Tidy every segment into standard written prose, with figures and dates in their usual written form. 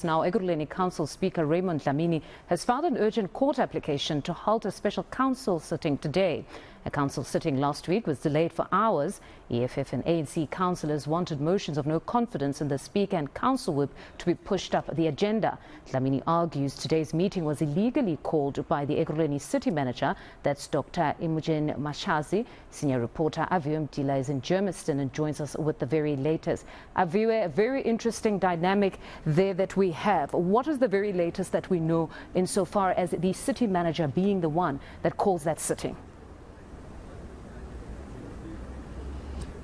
Now, Ekurhuleni Council Speaker Raymond Dlamini has filed an urgent court application to halt a special council sitting today. A council sitting last week was delayed for hours. EFF and ANC councillors wanted motions of no confidence in the Speaker and Council Whip to be pushed up the agenda. Dlamini argues today's meeting was illegally called by the Ekurhuleni City Manager, that's Dr. Imogen Mashazi. Senior reporter Aviwe Mtila is in Germiston and joins us with the very latest. Aviwe, a very interesting dynamic there that we have. What is the very latest that we know insofar as the City Manager being the one that calls that sitting?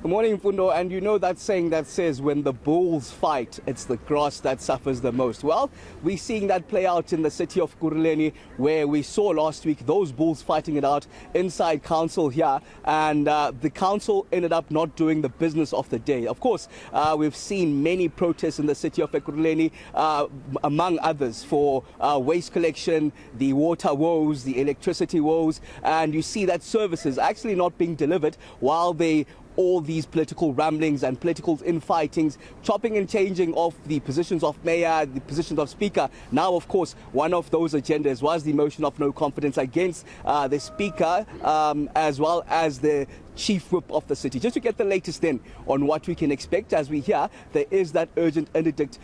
Good morning, Fundo. And you know that saying that says when the bulls fight, it's the grass that suffers the most. Well, we're seeing that play out in the city of Ekurhuleni, where we saw last week those bulls fighting it out inside council here. And the council ended up not doing the business of the day. Of course, we've seen many protests in the city of Ekurhuleni, among others, for waste collection, the water woes, the electricity woes. And you see that services actually not being delivered while all these political ramblings and political infightings, chopping and changing of the positions of mayor, the positions of speaker. Now, of course, one of those agendas was the motion of no confidence against the speaker, as well as the chief whip of the city. Just to get the latest then on what we can expect, as we hear, there is that urgent interdict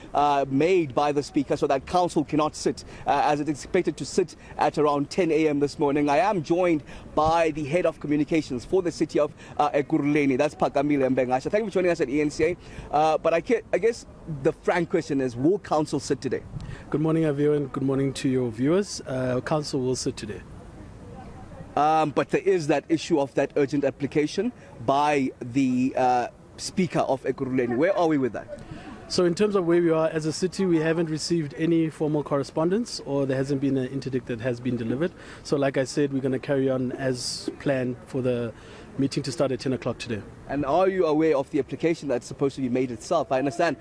made by the speaker so that council cannot sit, as it's expected to sit at around 10 a.m. this morning. I am joined by the head of communications for the city of Ekurhuleni. That's Pakamile Mbengasha. Thank you for joining us at eNCA. But I guess the frank question is, will council sit today? Good morning, Aviwe, and good morning to your viewers. Council will sit today. But there is that issue of that urgent application by the Speaker of Ekurhuleni. Where are we with that? So in terms of where we are as a city, we haven't received any formal correspondence, or there hasn't been an interdict that has been delivered. So like I said, we're going to carry on as planned for the meeting to start at 10 o'clock today. And are you aware of the application that's supposed to be made itself? I understand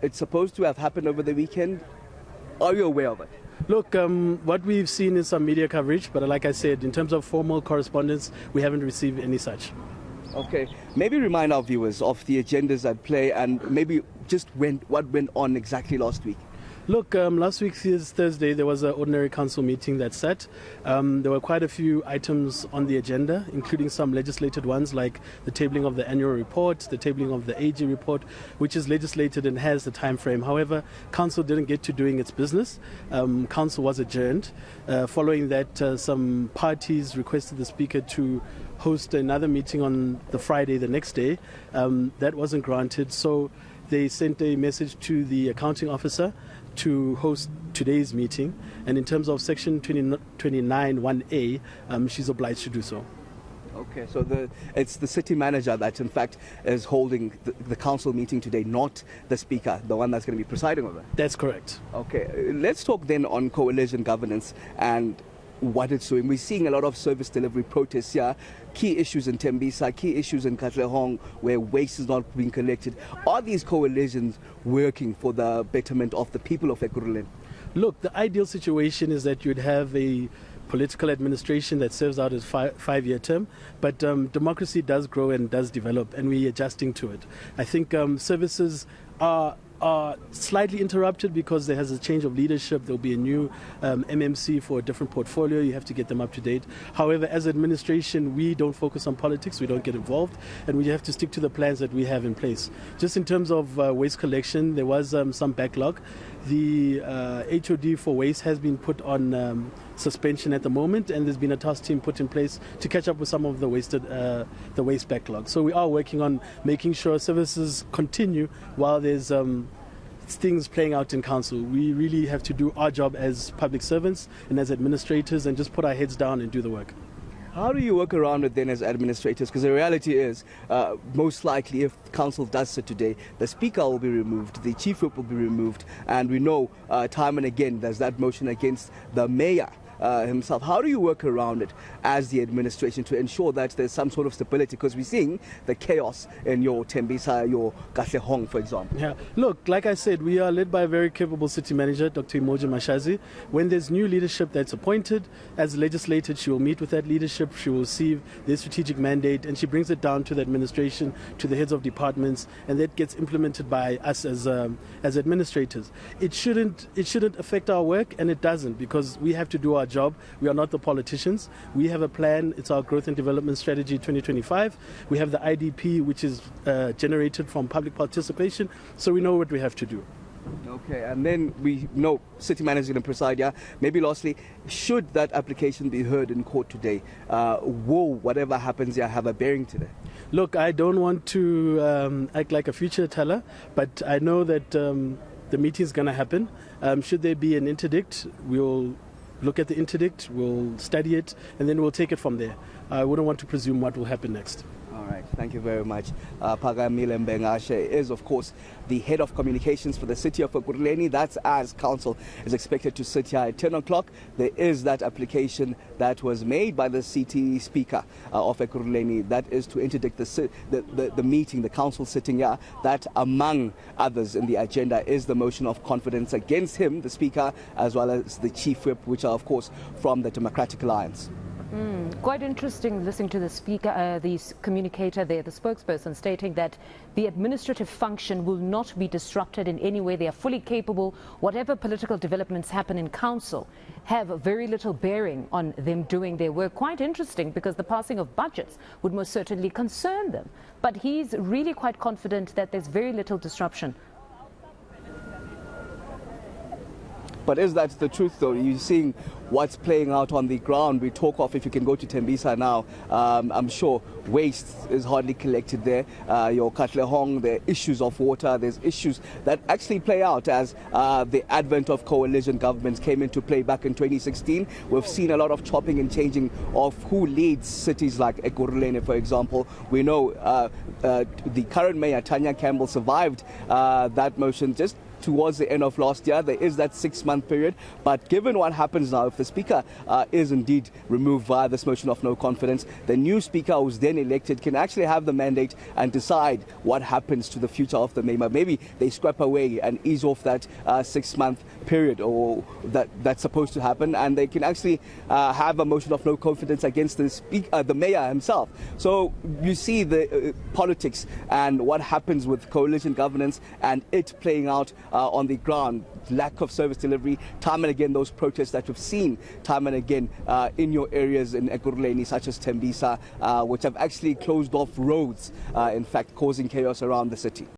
it's supposed to have happened over the weekend. Are you aware of it? Look, what we've seen is some media coverage, but like I said, in terms of formal correspondence, we haven't received any such. Okay, maybe remind our viewers of the agendas at play and maybe just what went on exactly last week. Look, last week, Thursday, there was an ordinary council meeting that sat. There were quite a few items on the agenda, including some legislated ones like the tabling of the annual report, the tabling of the AG report, which is legislated and has the time frame. However, council didn't get to doing its business. Council was adjourned. Following that, some parties requested the speaker to host another meeting on the Friday the next day. That wasn't granted, so they sent a message to the accounting officer to host today's meeting, and in terms of section 29(1)(a), she's obliged to do so. Okay, so it's the city manager that in fact is holding the council meeting today, not the speaker, the one that's going to be presiding over it. That's correct. Okay, let's talk then on coalition governance and what it's doing. We're seeing a lot of service delivery protests here, key issues in Tembisa, key issues in Katlehong, where waste is not being collected. Are these coalitions working for the betterment of the people of Ekurhuleni? Look, the ideal situation is that you'd have a political administration that serves out its five-year term, but democracy does grow and does develop, and we're adjusting to it. I think services are slightly interrupted because there has a change of leadership. There'll be a new MMC for a different portfolio. You have to get them up to date. However, as administration, we don't focus on politics. We don't get involved, and we have to stick to the plans that we have in place. Just in terms of waste collection, there was some backlog. The HOD for waste has been put on suspension at the moment, and there's been a task team put in place to catch up with some of the waste backlog. So we are working on making sure services continue while there's things playing out in council. We really have to do our job as public servants and as administrators and just put our heads down and do the work. How do you work around it then as administrators? Because the reality is, most likely if council does sit today, the speaker will be removed, the chief whip will be removed, and we know time and again there's that motion against the mayor himself. How do you work around it as the administration to ensure that there's some sort of stability? Because we're seeing the chaos in your Tembisa, your Katlehong, for example. Yeah, look, like I said, we are led by a very capable city manager, Dr. Imoja Mashazi. When there's new leadership that's appointed, as legislated, she will meet with that leadership, she will receive their strategic mandate, and she brings it down to the administration, to the heads of departments, and that gets implemented by us as administrators. It shouldn't affect our work, and it doesn't, because we have to do our job. We are not the politicians. We have a plan. It's our Growth and Development Strategy 2025. We have the IDP, which is generated from public participation, so we know what we have to do. Okay, and then we know city manager going to preside. Yeah, maybe lastly, should that application be heard in court today, will whatever happens here have a bearing today? Look, I don't want to act like a future teller, but I know that the meeting is going to happen. Should there be an interdict, we'll look at the interdict, we'll study it, and then we'll take it from there. I wouldn't want to presume what will happen next. All right, thank you very much. Pagamile Mbengashe is, of course, the head of communications for the city of Ekurhuleni. That's as council is expected to sit here at 10 o'clock. There is that application that was made by the city speaker of Ekurhuleni. That is to interdict the meeting, the council sitting here. That, among others in the agenda, is the motion of confidence against him, the speaker, as well as the chief whip, which are, of course, from the Democratic Alliance. Quite interesting listening to the speaker, the communicator there, the spokesperson, stating that the administrative function will not be disrupted in any way. They are fully capable. Whatever political developments happen in council have very little bearing on them doing their work. Quite interesting, because the passing of budgets would most certainly concern them. But he's really quite confident that there's very little disruption. But is that the truth, though? You're seeing what's playing out on the ground. We talk of, if you can go to Tembisa now, I'm sure waste is hardly collected there. Your Katlehong, there are issues of water. There's issues that actually play out as the advent of coalition governments came into play back in 2016. We've seen a lot of chopping and changing of who leads cities like Ekurhuleni, for example. We know the current mayor, Tanya Campbell, survived that motion just towards the end of last year. There is that 6-month period, but given what happens now, if the speaker is indeed removed via this motion of no confidence, the new speaker who's then elected can actually have the mandate and decide what happens to the future of the MEMA. Maybe they scrap away and ease off that 6-month period, or that's supposed to happen, and they can actually have a motion of no confidence against the mayor himself. So you see the politics and what happens with coalition governance and it playing out on the ground. Lack of service delivery, time and again those protests that we've seen time and again in your areas in Ekurhuleni, such as Tembisa, which have actually closed off roads, in fact causing chaos around the city.